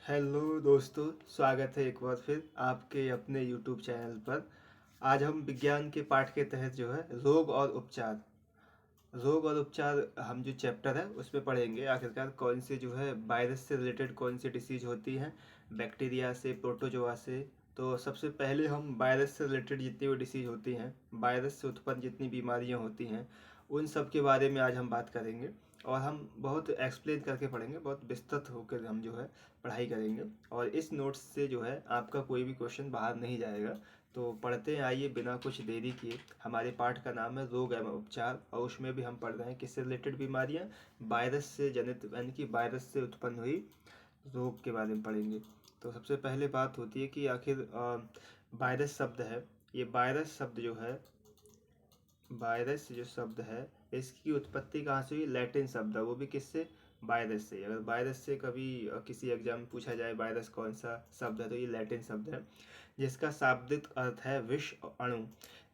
Hello दोस्तों, स्वागत है एक बार फिर आपके अपने यूट्यूब चैनल पर। आज हम विज्ञान के पाठ के तहत जो है रोग और उपचार हम जो चैप्टर है उसमें पढ़ेंगे। आखिरकार कौन से जो है वायरस से रिलेटेड कौन सी डिसीज होती हैं, बैक्टीरिया से, प्रोटोजोआ से। तो सबसे पहले हम वायरस से रिलेटेड जितनी भी डिसीज होती हैं, वायरस से उत्पन्न जितनी बीमारियां होती हैं, उन सब के बारे में आज हम बात करेंगे। और हम बहुत एक्सप्लेन करके पढ़ेंगे, बहुत विस्तृत होकर हम जो है पढ़ाई करेंगे। और इस नोट्स से जो है आपका कोई भी क्वेश्चन बाहर नहीं जाएगा। तो पढ़ते हैं, आइए बिना कुछ देरी किए। हमारे पाठ का नाम है रोग एवं उपचार, और उसमें भी हम पढ़ रहे हैं किससे रिलेटेड बीमारियां, वायरस से जनित, यानी कि वायरस से उत्पन्न हुई रोग के बारे में पढ़ेंगे। तो सबसे पहले बात होती है कि आखिर वायरस शब्द है, ये वायरस शब्द जो है, वायरस जो शब्द है इसकी उत्पत्ति कहाँ से हुई? लैटिन शब्द है, वो भी किससे? वायरस से। अगर वायरस से कभी किसी एग्जाम में पूछा जाए वायरस कौन सा शब्द है, तो ये लैटिन शब्द है, जिसका शाब्दिक अर्थ है विष अणु।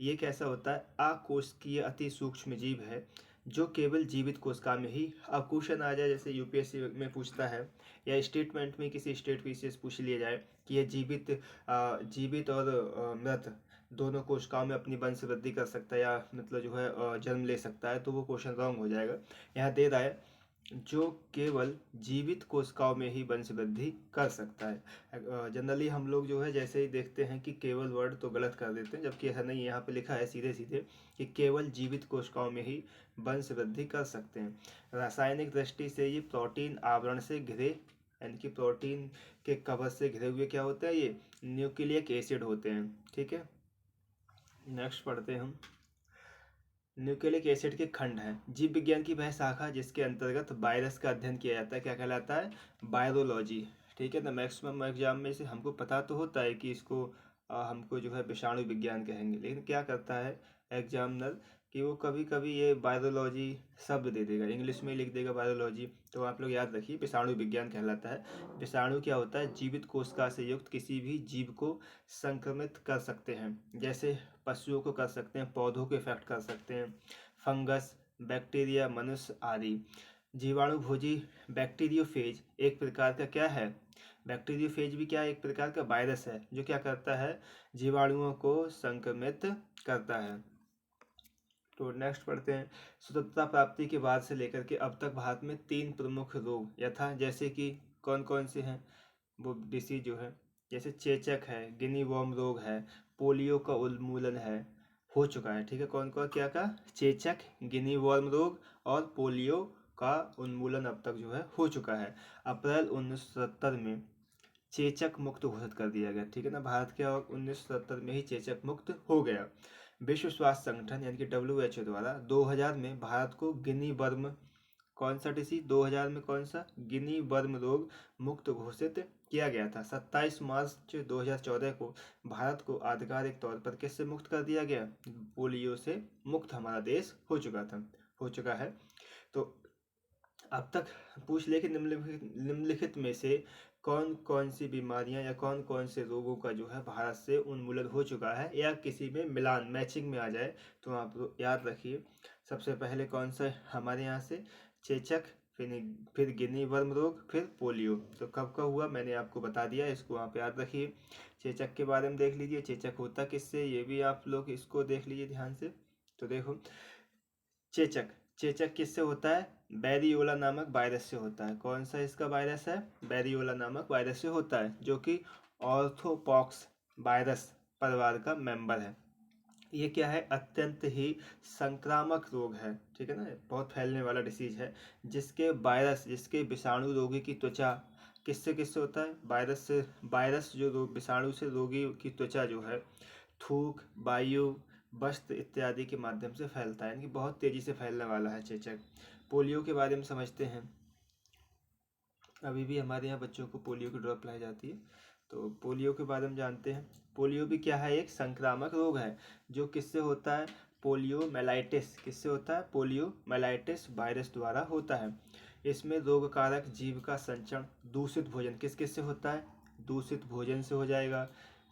ये कैसा होता है? अकोशिकीय अति सूक्ष्म जीव है जो केवल जीवित कोशिका में ही, अब क्वेश्चन आ जाए जैसे यूपीएससी में पूछता है, या स्टेटमेंट में किसी स्टेट पीसीएस पूछ लिया जाए कि ये जीवित और मृत दोनों कोशिकाओं में अपनी वंश वृद्धि कर सकता है, या मतलब जो है जन्म ले सकता है, तो वो क्वेश्चन रॉन्ग हो जाएगा। यहाँ दे रहा है जो केवल जीवित कोशिकाओं में ही वंश वृद्धि कर सकता है। जनरली हम लोग जो है जैसे ही देखते हैं कि केवल वर्ड तो गलत कर देते हैं, जबकि ऐसा नहीं है। यहाँ पे लिखा है सीधे सीधे कि केवल जीवित कोशिकाओं में ही वंश वृद्धि कर सकते हैं। रासायनिक दृष्टि से ये प्रोटीन आवरण से घिरे, यानी कि प्रोटीन के कवर से घिरे हुए क्या होते हैं? ये न्यूक्लिक एसिड होते हैं। ठीक है, नेक्स्ट पढ़ते हैं हम। न्यूक्लिक एसिड के खंड हैं। जीव विज्ञान की वह शाखा जिसके अंतर्गत वायरस का अध्ययन किया जाता है, क्या कहलाता है? वायरोलॉजी। ठीक है ना, मैक्सिमम एग्जाम में से हमको पता तो होता है कि इसको हमको जो है विषाणु विज्ञान कहेंगे, लेकिन क्या करता है एग्जामिनर कि वो कभी कभी ये वायरोलॉजी शब्द दे देगा, इंग्लिश में लिख देगा वायरोलॉजी। तो आप लोग याद रखिए, विषाणु विज्ञान कहलाता है। विषाणु क्या होता है? जीवित कोशिका से युक्त किसी भी जीव को संक्रमित कर सकते हैं, जैसे पशुओं को कर सकते हैं, पौधों को इफेक्ट कर सकते हैं, फंगस, बैक्टीरिया, मनुष्य आदि। जीवाणु भोजी बैक्टीरियोफेज एक प्रकार का क्या है? बैक्टीरियोफेज भी क्या है? एक प्रकार का वायरस है जो क्या करता है? जीवाणुओं को संक्रमित करता है। तो नेक्स्ट पढ़ते हैं। स्वतंत्रता प्राप्ति के बाद से लेकर के अब तक भारत में 3 प्रमुख रोग यथा, जैसे कि कौन कौन से हैं वो डिसीज जो है, जैसे चेचक है, गिनी वॉर्म रोग है, पोलियो का उन्मूलन है, हो चुका है। ठीक है, कौन कौन क्या का? चेचक, गिनी वॉर्म रोग और पोलियो का उन्मूलन अब तक जो है हो चुका है। अप्रैल 1970 में चेचक मुक्त घोषित कर दिया गया। ठीक है ना, भारत के 1970 में ही चेचक मुक्त हो गया। विश्व स्वास्थ्य संगठन यानी कि WHO द्वारा 2000 में भारत को गिनी वर्म, कौन सा डिसीज? 2000 में कौन सा? गिनी वर्म रोग मुक्त घोषित किया गया था। 27 मार्च 2014 को भारत को आधिकारिक तौर पर किससे मुक्त कर दिया गया? पोलियो से मुक्त हमारा देश हो चुका है। तो अब तक पूछ ले कि निम्नलिखित में से कौन कौन सी बीमारियां या कौन कौन से रोगों का जो है भारत से उन्मूलन हो चुका है, या किसी में मिलान मैचिंग में आ जाए। तो आप लोग याद रखिए, सबसे पहले कौन सा हमारे यहाँ से? चेचक, फिर गिनी वर्म रोग, फिर पोलियो। तो कब कब हुआ मैंने आपको बता दिया, इसको आप याद रखिए। चेचक के बारे में देख लीजिए, चेचक होता किससे, ये भी आप लोग इसको देख लीजिए ध्यान से। तो देखो, चेचक चेचक किससे होता है? बैरियोला नामक वायरस से होता है। कौन सा इसका वायरस है? बैरियोला नामक वायरस से होता है, जो कि ऑर्थोपॉक्स वायरस परिवार का मेंबर है। ये क्या है? अत्यंत ही संक्रामक रोग है। ठीक है ना, बहुत फैलने वाला डिसीज है, जिसके विषाणु रोगी की त्वचा किससे किससे होता है? वायरस से। वायरस जो विषाणु से रोगी की त्वचा जो है, थूक, वायु, वस्त्र इत्यादि के माध्यम से फैलता है, यानी कि बहुत तेजी से फैलने वाला है चेचक। पोलियो के बारे में समझते हैं। अभी भी हमारे यहाँ बच्चों को पोलियो की ड्रॉप पिलाई जाती है, तो पोलियो के बारे में जानते हैं। पोलियो भी क्या है? एक संक्रामक रोग है, जो किससे होता है? Polio mellitus. किससे होता है? पोलियो मेलाइटिस वायरस द्वारा होता है। इसमें रोगकारक जीव का संचरण दूषित भोजन किस किस से होता है? दूषित भोजन से हो जाएगा,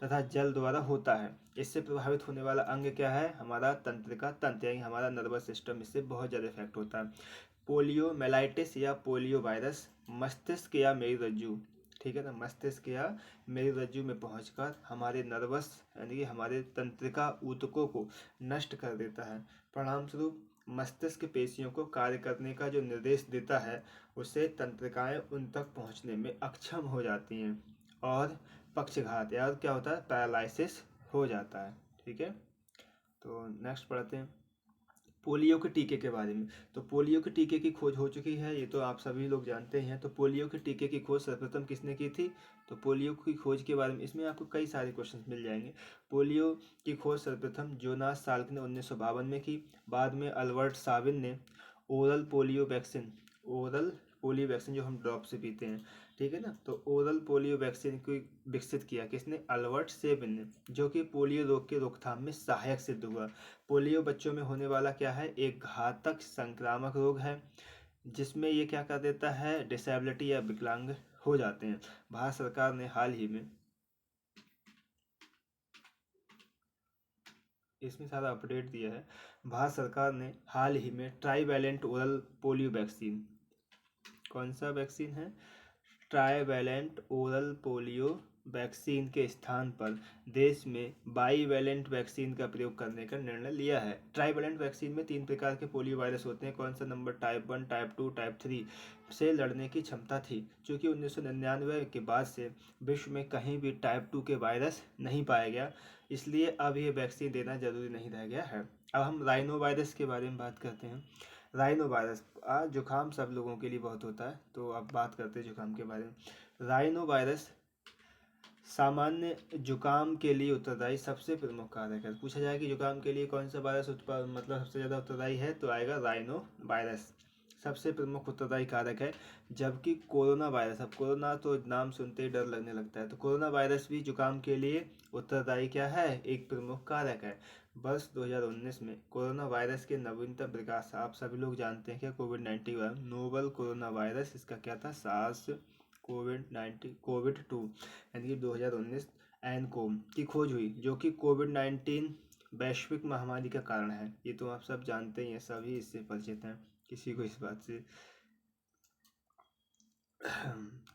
तथा जल द्वारा होता है। इससे प्रभावित होने वाला अंग क्या है? हमारा तंत्रिका तंत्र, यानी हमारा नर्वस सिस्टम इससे बहुत ज़्यादा इफेक्ट होता है। पोलियो मेलाइटिस या पोलियो वायरस मस्तिष्क या मेरुरज्जु, ठीक है ना, मस्तिष्क या मेरुरज्जु में पहुंचकर हमारे नर्वस यानी कि हमारे तंत्रिका ऊतकों को नष्ट कर देता है। परिणाम स्वरूप मस्तिष्क पेशियों को कार्य करने का जो निर्देश देता है, उससे तंत्रिकाएं उन तक पहुंचने में अक्षम हो जाती हैं और पक्षघात या क्या होता है, पैरालिसिस हो जाता है। ठीक है, तो नेक्स्ट पढ़ते हैं पोलियो के टीके के बारे में। तो पोलियो के टीके की खोज हो चुकी है, ये तो आप सभी लोग जानते हैं। तो पोलियो के टीके की खोज सर्वप्रथम किसने की थी? तो पोलियो की खोज के बारे में इसमें आपको कई सारे क्वेश्चन मिल जाएंगे। पोलियो की खोज सर्वप्रथम जोनास साल्क ने 1952 में की। बाद में अल्बर्ट साबिन ने ओरल पोलियो वैक्सीन जो हम ड्रॉप से पीते हैं, ठीक है ना, तो ओरल पोलियो वैक्सीन को विकसित किया किसने? अल्बर्ट सेबिन ने, जो कि पोलियो रोग के रोकथाम में सहायक सिद्ध हुआ। पोलियो बच्चों में होने वाला क्या है? एक घातक संक्रामक रोग है, जिसमें ये क्या कर देता है? डिसेबिलिटी या विकलांग हो जाते हैं। भारत सरकार ने हाल ही में इसमें सारा अपडेट दिया है। भारत सरकार ने हाल ही में ट्राईवैलेंट ओरल पोलियो वैक्सीन, कौन सा वैक्सीन है? ट्राईवैलेंट ओरल पोलियो वैक्सीन के स्थान पर देश में बाईवैलेंट वैक्सीन का प्रयोग करने का निर्णय लिया है। ट्राईवैलेंट वैक्सीन में 3 प्रकार के पोलियो वायरस होते हैं। कौन सा? नंबर टाइप 1, टाइप 2, टाइप 3 से लड़ने की क्षमता थी। चूँकि 1999 के बाद से विश्व में कहीं भी टाइप 2 के वायरस नहीं पाया गया, इसलिए अब ये वैक्सीन देना जरूरी नहीं रह गया है। अब हम राइनो वायरस के बारे में बात करते हैं। राइनो वायरस, जुकाम सब लोगों के लिए बहुत होता है, तो अब बात करते हैं जुकाम के बारे में। राइनो वायरस सामान्य जुकाम के लिए उत्तरदायी सबसे प्रमुख कारक है। पूछा जाए कि जुकाम के लिए कौन सा वायरस मतलब सबसे ज़्यादा उत्तरदायी है, तो आएगा राइनो वायरस सबसे प्रमुख उत्तरदायी कारक है। जबकि कोरोना वायरस, अब कोरोना तो नाम सुनते ही डर लगने लगता है, तो कोरोना वायरस भी जुकाम के लिए उत्तरदायी क्या है? एक प्रमुख कारक है। वर्ष 2019 में कोरोना वायरस के नवीनतम विकास, आप सभी लोग जानते हैं क्या? कोविड-19 नोवल कोरोना वायरस, इसका क्या था? सार्स कोविड-2 यानी कि 2019 एनकोम की खोज हुई, जो कि कोविड-19 वैश्विक महामारी का कारण है। ये तो आप सब जानते ही हैं, सभी इससे परिचित हैं, किसी को इस बात से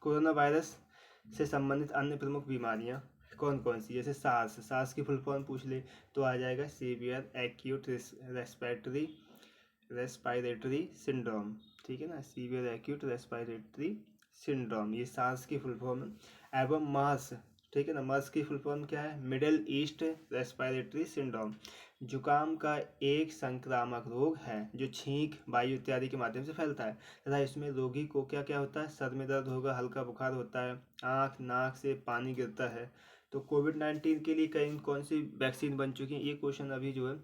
कोरोना वायरस से संबंधित अन्य प्रमुख बीमारियां कौन कौन सी? जैसे सार्स की फुल फॉर्म पूछ ले तो आ जाएगा सीवियर एक्यूट रेस्पिरेटरी सिंड्रोम, ठीक है ना, सीवियर एक्यूट रेस्पिरेटरी सिंड्रोम, ये सार्स की फुल फॉर्म है। एवं मार्स, ठीक है ना, मार्स की फुल फॉर्म क्या है? मिडिल ईस्ट रेस्पिरेटरी सिंड्रोम, जुकाम का एक संक्रामक रोग है जो छींक, वायु इत्यादि के माध्यम से फैलता है तथा इसमें रोगी को क्या क्या होता है? सर में दर्द होगा, हल्का बुखार होता है, आँख नाक से पानी गिरता है। तो कोविड-19 के लिए कौन सी वैक्सीन बन चुकी है? ये क्वेश्चन अभी जो है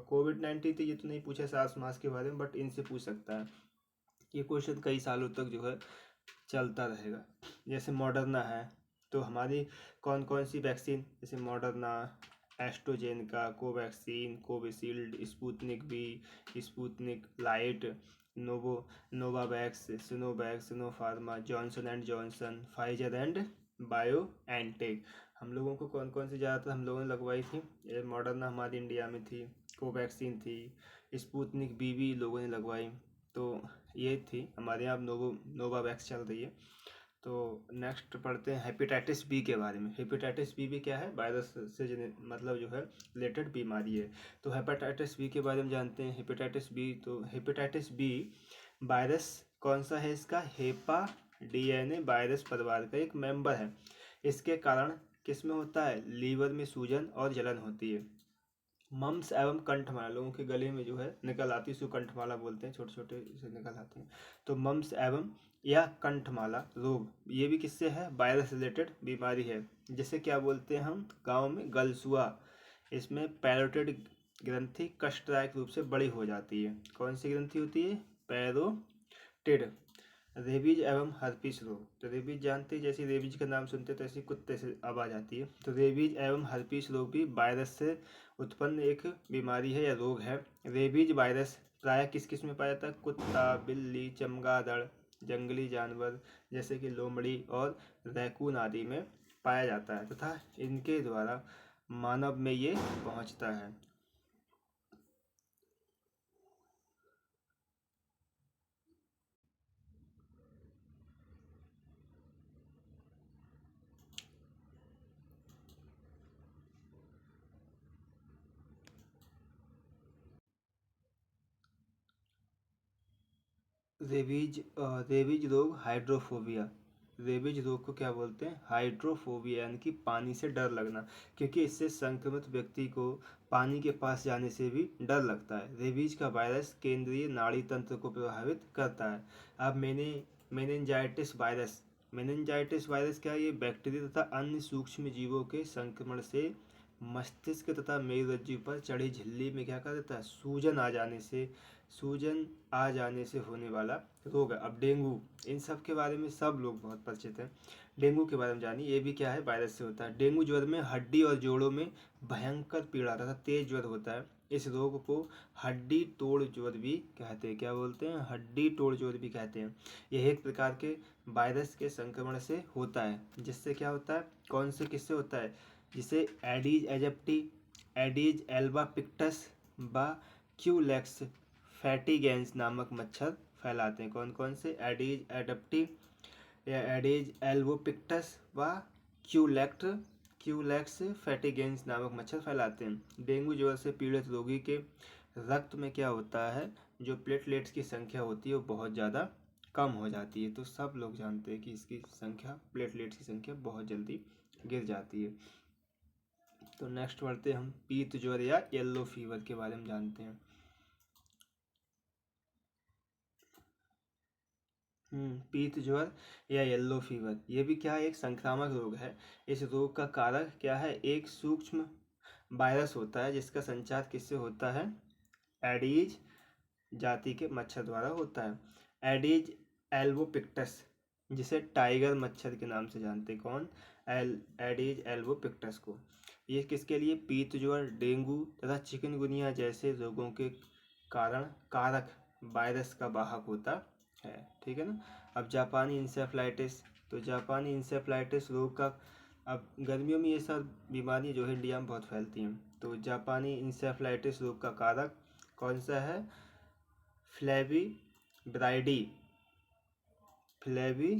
कोविड-19 तो ये तो नहीं पूछा सार्स मार्स के बारे में, बट इनसे पूछ सकता है। ये क्वेश्चन कई सालों तक जो है चलता रहेगा। जैसे मॉडर्ना है, तो हमारी कौन कौन सी वैक्सीन, जैसे Moderna, AstraZeneca, Covaxin, Covishield, Sputnik V, Sputnik Light, Novavax, Sinovax, Sinopharma, Johnson and Johnson, Pfizer and BioNTech. हम लोगों को कौन कौन सी ज़्यादातर हम लोगों ने लगवाई थी? ये मॉडर्ना हमारी इंडिया में थी, कोवैक्सीन थी, स्पुतनिक वी भी लोगों ने लगवाई, तो ये थी हमारे यहाँ। अब नोवावैक्स चल रही है। तो नेक्स्ट पढ़ते हैं हेपेटाइटिस बी के बारे में। हेपेटाइटिस बी भी क्या है? वायरस से मतलब जो है रिलेटेड बीमारी है। तो हेपेटाइटिस बी के बारे में जानते हैं। हेपेटाइटिस बी, तो हेपेटाइटिस बी वायरस कौन सा है? इसका हेपा डीएनए वायरस परिवार का एक मेंबर है। इसके कारण किस में होता है? लीवर में सूजन और जलन होती है। मम्स एवं कंठमाला, लोगों के गले में जो है निकल आती है, इसको कंठमाला बोलते हैं, छोटे छोटे से निकल आते हैं। तो मम्स एवं या कंठमाला रोग, ये भी किससे है? वायरस रिलेटेड बीमारी है, जिसे क्या बोलते हैं हम गांव में? गलसुआ। इसमें पैरोटिड ग्रंथि कष्टदायक रूप से बड़ी हो जाती है। कौन सी ग्रंथि होती है? पैरोटिड। रेबीज एवं हर्पीस रोग, तो रेबीज जानते हैं, जैसे रेबीज का नाम सुनते हैं तो ऐसी कुत्ते से आवाज आती है। तो रेबीज एवं हर्पीस रोग भी वायरस से उत्पन्न एक बीमारी है या रोग है। रेबीज वायरस प्रायः किस किस में पाया जाता है? कुत्ता, बिल्ली, चमगादड़, जंगली जानवर जैसे कि लोमड़ी और रैकून आदि में पाया जाता है तथा इनके द्वारा मानव में ये पहुंचता है। रेबीज रोग हाइड्रोफोबिया। रेबीज रोग को क्या बोलते हैं? हाइड्रोफोबिया, यानी कि पानी से डर लगना, क्योंकि इससे संक्रमित व्यक्ति को पानी के पास जाने से भी डर लगता है। रेबीज का वायरस केंद्रीय नाड़ी तंत्र को प्रभावित करता है। अब मेनिनजाइटिस वायरस क्या है? ये बैक्टीरिया तथा अन्य सूक्ष्म जीवों के संक्रमण से मस्तिष्क तथा मेरुरज्जु पर चढ़ी झिल्ली में क्या कर देता है? सूजन आ जाने से होने वाला रोग है। अब डेंगू, इन सब के बारे में सब लोग बहुत परिचित हैं। डेंगू के बारे में जानिए, ये भी क्या है? वायरस से होता है। डेंगू ज्वर में हड्डी और जोड़ों में भयंकर पीड़ा तथा तेज ज्वर होता है। इस रोग को हड्डी तोड़ ज्वर भी कहते हैं। क्या बोलते हैं? हड्डी तोड़ ज्वर भी कहते हैं। यह एक प्रकार के वायरस के संक्रमण से होता है। जिससे क्या होता है? कौन से किससे होता है? जिसे एडीज एजिप्टी, एडीज एल्बापिक्टस व क्यूलेक्स फैटिगेंस नामक मच्छर फैलाते हैं। कौन कौन से? एडीज एडप्टी या एडीज एल्बोपिक्टस व क्यूलेक्स फैटिगेंस नामक मच्छर फैलाते हैं। डेंगू ज्वर से पीड़ित रोगी के रक्त में क्या होता है? जो प्लेटलेट्स की संख्या होती है वो बहुत ज़्यादा कम हो जाती है। तो सब लोग जानते हैं कि इसकी संख्या, प्लेटलेट्स की संख्या बहुत जल्दी गिर जाती है। तो नेक्स्ट बढ़ते हम पीत ज्वर या येलो फीवर के बारे में जानते हैं। पीत ज्वर या येलो फीवर, ये भी क्या है? एक संक्रामक रोग है। इस रोग का कारक क्या है? एक सूक्ष्म वायरस होता है जिसका संचार किससे होता है? एडीज जाति के मच्छर द्वारा होता है। एडीज एल्बोपिक्टस, जिसे टाइगर मच्छर के नाम से जानते हैं। कौन? एडीज एल्बोपिक्टस को। ये किसके लिए? पीत ज्वर, डेंगू तथा चिकनगुनिया जैसे रोगों के कारण कारक वायरस का वाहक होता है। ठीक है ना। अब जापानी इंसेफ्लाइटिस, तो जापानी इंसेफ्लाइटिस रोग का, अब गर्मियों में ये सब बीमारी जो है इंडिया में बहुत फैलती हैं। तो जापानी इंसेफ्लाइटिस रोग का कारक कौन सा है? फ्लेवी ब्राइडी फ्लेवी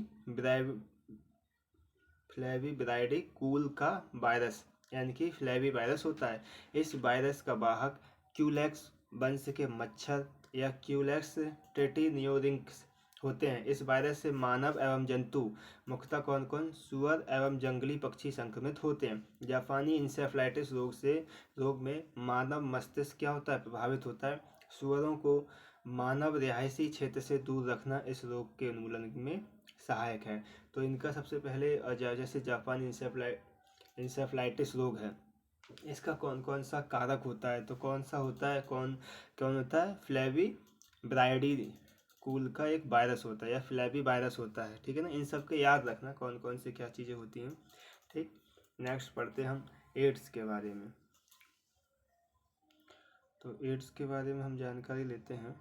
ब्राइडी कूल का वायरस, यानी कि फ्लेवी वायरस होता है। इस वायरस का वाहक क्यूलेक्स वंश के मच्छर या क्यूलेक्स टेटिनियोरिंक्स होते हैं। इस वायरस से मानव एवं जंतु, मुख्यतः कौन कौन? सुअर एवं जंगली पक्षी संक्रमित होते हैं। जापानी इंसेफ्लाइटिस रोग में मानव मस्तिष्क क्या होता है? प्रभावित होता है। सुअरों को मानव रिहायशी क्षेत्र से दूर रखना इस रोग के उन्मूलन में सहायक है। तो इनका सबसे पहले जैसे जापानी इंसेफ्लाइटिस रोग है, इसका कौन कौन सा कारक होता है? तो कौन सा होता है? कौन कौन होता है? फ्लेवी ब्राइडी कुल का एक वायरस होता है या फ्लेवी वायरस होता है। ठीक है ना। इन सब के याद रखना कौन कौन से क्या चीज़ें होती हैं। ठीक। नेक्स्ट पढ़ते हैं हम एड्स के बारे में। तो एड्स के बारे में हम जानकारी लेते हैं।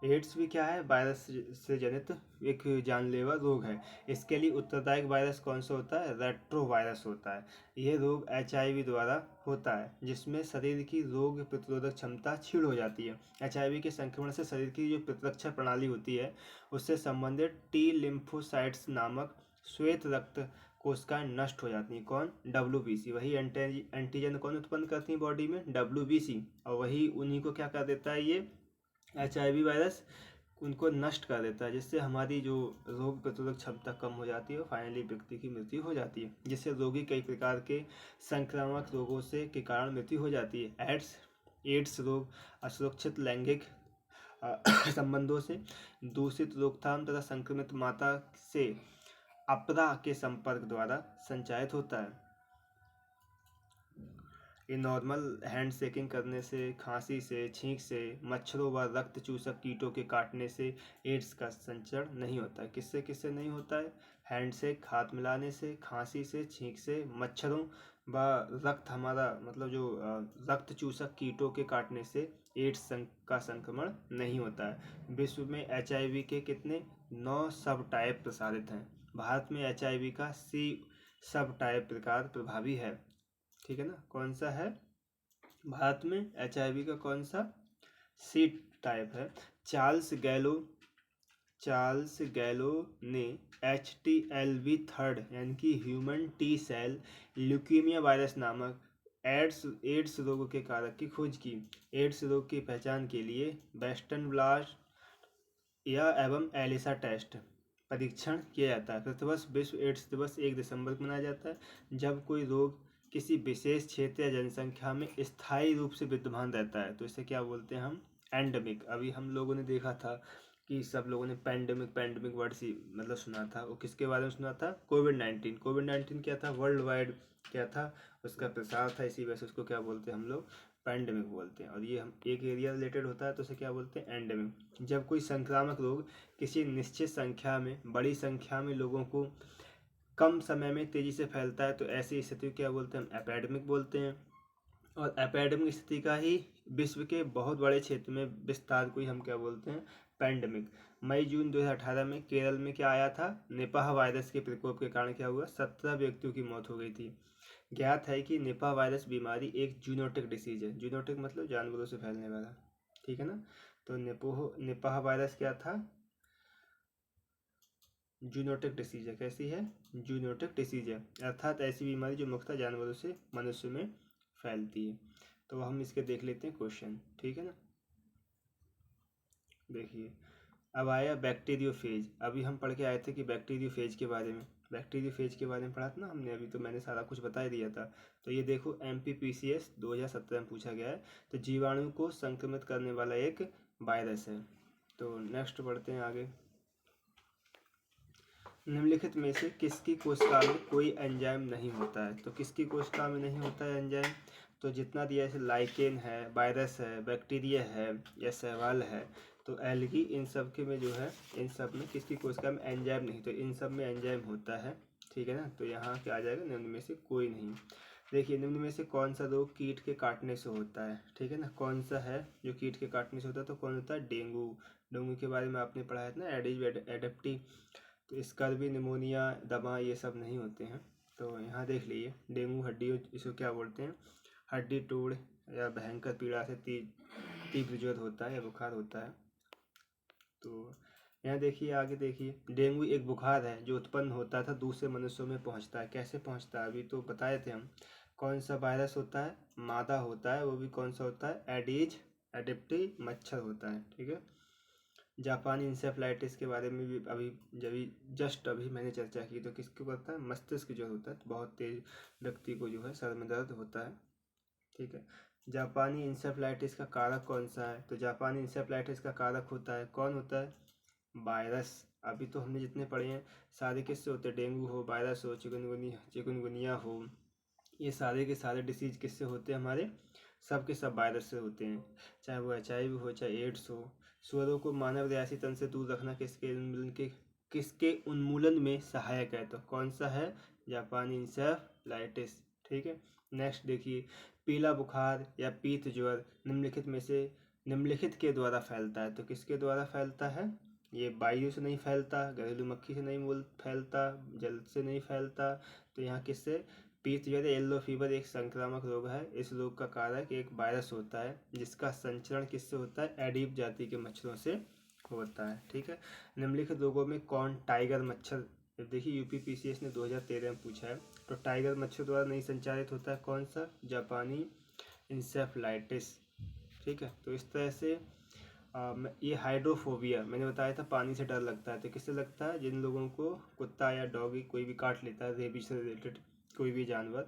एड्स भी क्या है? वायरस से जनित एक जानलेवा रोग है। इसके लिए उत्तरदायक वायरस कौन सा होता है? रेट्रो वायरस होता है। यह रोग HIV द्वारा होता है, जिसमें शरीर की रोग प्रतिरोधक क्षमता क्षीण हो जाती है। HIV के संक्रमण से शरीर की जो प्रतिरक्षा प्रणाली होती है उससे संबंधित टी लिम्फोसाइट्स नामक श्वेत रक्त कोशिकाएं नष्ट हो जाती हैं। कौन? WBC। वही एंटीजन कौन उत्पन्न करती है बॉडी में? WBC। और वही उन्हीं को क्या कर देता है? ये HIV वायरस उनको नष्ट कर देता है, जिससे हमारी जो रोग प्रतिरोधक क्षमता कम हो जाती है और फाइनली व्यक्ति की मृत्यु हो जाती है, जिससे रोगी कई प्रकार के संक्रामक रोगों से के कारण मृत्यु हो जाती है। एड्स रोग असुरक्षित लैंगिक संबंधों से, दूषित रोकथाम तथा संक्रमित माता से अपरा के संपर्क द्वारा संचारित होता है। ये नॉर्मल हैंड शेकिंग करने से, खांसी से, छींक से, मच्छरों व रक्त चूसक कीटों के काटने से एड्स का संचरण नहीं होता है। किससे किससे नहीं होता है? हैंड शेक, हाथ मिलाने से, खांसी से, छींक से, मच्छरों व रक्त, हमारा मतलब जो रक्त चूसक कीटों के काटने से एड्स का संक्रमण नहीं होता है। विश्व में HIV के कितने? 9 सब टाइप प्रसारित हैं। भारत में HIV का C सब टाइप प्रकार प्रभावी है। ठीक है ना। कौन सा है? भारत में HIV का कौन सा? C टाइप है। चार्ल्स गैलो ने HTLV थर्ड, यानी कि human T cell leukaemia virus नामक एड्स रोग के कारक की खोज की। एड्स रोग की पहचान के लिए वेस्टर्न ब्लास्ट या एवं एलिसा टेस्ट परीक्षण किया जाता है। प्रतिवर्ष विश्व एड्स दिवस 1 दिसंबर को मनाया जाता है, जब कोई रोग किसी विशेष क्षेत्र या जनसंख्या में स्थायी रूप से विद्यमान रहता है। तो इसे क्या बोलते हैं हम? एंडेमिक। अभी हम लोगों ने देखा था कि सब लोगों ने पैंडेमिक पैंडेमिक वर्ड सी मतलब सुना था। वो किसके बारे में सुना था? कोविड-19। कोविड-19 क्या था? वर्ल्ड वाइड क्या था? उसका प्रसार था, इसी वजह से उसको क्या बोलते हैं हम लोग? पैंडेमिक बोलते हैं। और ये हम एक एरिया रिलेटेड होता है तो उसे क्या बोलते हैं? एंडेमिक। जब कोई संक्रामक रोग किसी निश्चित संख्या में, बड़ी संख्या में लोगों को कम समय में तेजी से फैलता है तो ऐसी स्थिति को क्या बोलते हैं? हम एपिडेमिक बोलते हैं। और एपिडेमिक स्थिति का ही विश्व के बहुत बड़े क्षेत्र में विस्तार को ही हम क्या बोलते हैं? पैंडेमिक। मई जून 2018 में केरल में क्या आया था? निपाह वायरस के प्रकोप के कारण क्या हुआ? 17 व्यक्तियों की मौत हो गई थी। ज्ञात है कि निपाह वायरस बीमारी एक जूनोटिक डिसीज है। जूनोटिक मतलब जानवरों से फैलने वाला, ठीक है ना? तो निपाह वायरस क्या था? जूनोटिक डिसीज है। कैसी है? जूनोटिक डिसीज है, अर्थात ऐसी बीमारी जो मुख्यतः जानवरों से मनुष्य में फैलती है। तो हम इसके देख लेते हैं क्वेश्चन, ठीक है ना? देखिए, अब आया बैक्टीरियोफेज। अभी हम पढ़ के आए थे कि बैक्टीरियोफेज के बारे में, बैक्टीरियोफेज के बारे में पढ़ा था ना हमने। अभी तो मैंने सारा कुछ बता ही दिया था। तो ये देखो, MPPCS 2017 में पूछा गया है। तो जीवाणु को संक्रमित करने वाला एक वायरस है। तो नेक्स्ट बढ़ते हैं आगे। निम्नलिखित में से किसकी कोशिका में कोई एंजाइम नहीं होता है? तो किसकी कोशिका में नहीं होता है एंजाइम? तो जितना दिया है, लाइकेन है, वायरस है, बैक्टीरिया है या शैवाल है, तो एल्गी, इन सब के में जो है, इन सब में किसकी कोशिका में एंजाइम नहीं, तो इन सब में एंजाइम होता है, ठीक है ना? तो यहाँ क्या आ जाएगा? निम्न में से कोई नहीं। देखिए, निम्न में से कौन सा रोग कीट के काटने से होता है? ठीक है ना? कौन सा है जो कीट के काटने से होता है? तो कौन होता है? डेंगू। डेंगू के बारे में आपने पढ़ा है ना, एडिज एडेप्टी। तो स्कर्वी, निमोनिया, दमा, ये सब नहीं होते हैं। तो यहाँ देख लीजिए, डेंगू हड्डी, इसको क्या बोलते हैं? हड्डी तोड़ या भयंकर पीड़ा से तीव्र ज्वर होता है या बुखार होता है। तो यहाँ देखिए, आगे देखिए, डेंगू एक बुखार है जो उत्पन्न होता था दूसरे मनुष्यों में पहुँचता है। कैसे पहुँचता है? अभी तो बताए थे हम। कौन सा वायरस होता है? मादा होता है, वो भी कौन सा होता है? एडिज एडिप्टी मच्छर होता है, ठीक है। जापानी इंसेफ्लाइटिस के बारे में भी जस्ट अभी मैंने चर्चा की। तो किसको करता है? मस्तिष्क जो होता है, बहुत तेज व्यक्ति को जो है सर में दर्द होता है, ठीक है। जापानी इंसेफ्लाइटिस का कारक कौन सा है? तो जापानी इंसेफ्लाइटिस का कारक होता है, कौन होता है? वायरस। अभी तो हमने जितने पढ़े हैं सारे किससे होते हैं? डेंगू हो, वायरस हो, चिकनगुनिया हो, ये सारे के सारे डिसीज किससे होते हैं हमारे? सब के सब वायरस से होते हैं, चाहे वो HIV हो, चाहे एड्स हो। सुअरों को मानव रियासी तंत्र से दूर रखना किसके उन्मूलन में सहायक है? तो कौन सा है? जापानी इंसेफ्लाइटिस, ठीक है। नेक्स्ट देखिए, पीला बुखार या पीत ज्वर निम्नलिखित के द्वारा फैलता है। तो किसके द्वारा फैलता है? ये वायु से नहीं फैलता, घरेलू मक्खी से नहीं फैलता, जल से नहीं फैलता। तो यहाँ किससे? पीत ज्वर, येलो फीवर एक संक्रामक रोग है। इस रोग का कारक एक वायरस होता है जिसका संचरण किससे होता है? एडीप जाति के मच्छरों से होता है, ठीक है। निम्नलिखित रोगों में कौन टाइगर मच्छर? देखिए, UPPCS ने 2013 में पूछा है। तो टाइगर मच्छर द्वारा नहीं संचारित होता है, कौन सा? जापानी इंसेफ्लाइटिस, ठीक है। तो इस तरह से ये हाइड्रोफोबिया मैंने बताया था, पानी से डर लगता है। तो किससे लगता है? जिन लोगों को कुत्ता या डॉगी कोई भी काट लेता है, रेबीज से रिलेटेड कोई भी जानवर,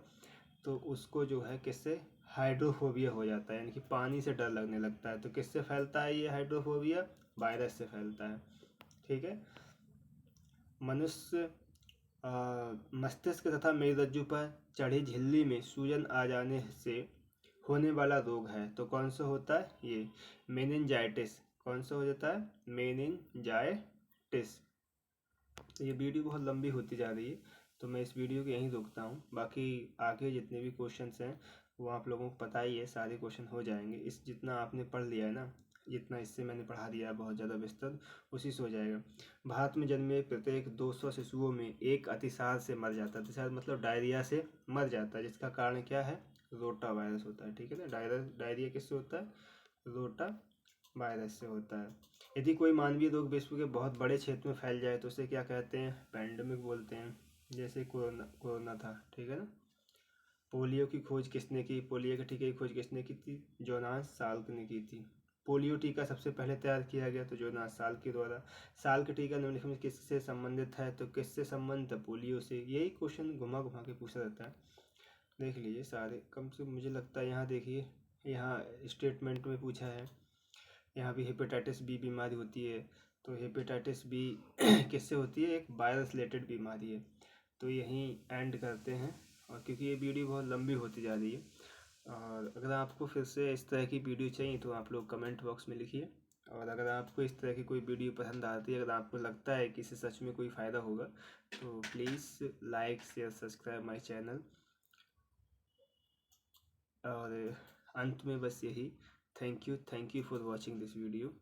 तो उसको जो है किससे? हाइड्रोफोबिया हो जाता है, यानी कि पानी से डर लगने लगता है। तो किससे फैलता है ये हाइड्रोफोबिया? वायरस से फैलता है, ठीक है। मनुष्य मस्तिष्क तथा मेरुरज्जु पर चढ़ी झिल्ली में सूजन आ जाने से होने वाला रोग है। तो कौन सा होता है? ये मेनिंजाइटिस। कौन सा हो जाता है? मेनिंजाइटिस। तो ये वीडियो बहुत लंबी होती जा रही है, तो मैं इस वीडियो को यहीं रोकता हूँ। बाकी आगे जितने भी क्वेश्चंस हैं वो आप लोगों को पता ही है, सारे क्वेश्चन हो जाएंगे। इस जितना आपने पढ़ लिया है ना, जितना इससे मैंने पढ़ा दिया है बहुत ज़्यादा विस्तृत, उसी से हो जाएगा। भारत में जन्मे प्रत्येक 200 शिशुओं में एक अतिसार से मर जाता है। अतिसार मतलब डायरिया से मर जाता है, जिसका कारण क्या है? रोटा वायरस होता है, ठीक है ना। डायरिया किससे होता है? रोटा वायरस से होता है। यदि कोई मानवीय रोग विश्व के बहुत बड़े क्षेत्र में फैल जाए तो उसे क्या कहते हैं? पैंडेमिक बोलते हैं। जैसे कोरोना था, ठीक है ना। पोलियो की खोज किसने की? पोलियो के टीके की खोज किसने की थी? जोनास साल्क ने की थी। पोलियो टीका सबसे पहले तैयार किया गया तो जोनास साल्क के द्वारा। साल्क टीका निम्नलिखित में किससे संबंधित है, तो किससे संबंधित है, पोलियो से। यही क्वेश्चन घुमा घुमा के पूछा जाता है। देख लीजिए सारे, कम से मुझे लगता है यहाँ देखिए, यहाँ स्टेटमेंट में पूछा है, यहाँ भी हेपेटाइटिस बी बीमारी होती है, तो हेपेटाइटिस बी किससे होती है, एक वायरस रिलेटेड बीमारी है। तो यहीं एंड करते हैं, और क्योंकि ये वीडियो बहुत लंबी होती जा रही है, और अगर आपको फिर से इस तरह की वीडियो चाहिए तो आप लोग कमेंट बॉक्स में लिखिए। और अगर आपको इस तरह की कोई वीडियो पसंद आती है, अगर आपको लगता है कि इससे सच में कोई फ़ायदा होगा, तो please like share subscribe my channel. और अंत में बस यही, thank you for watching this video.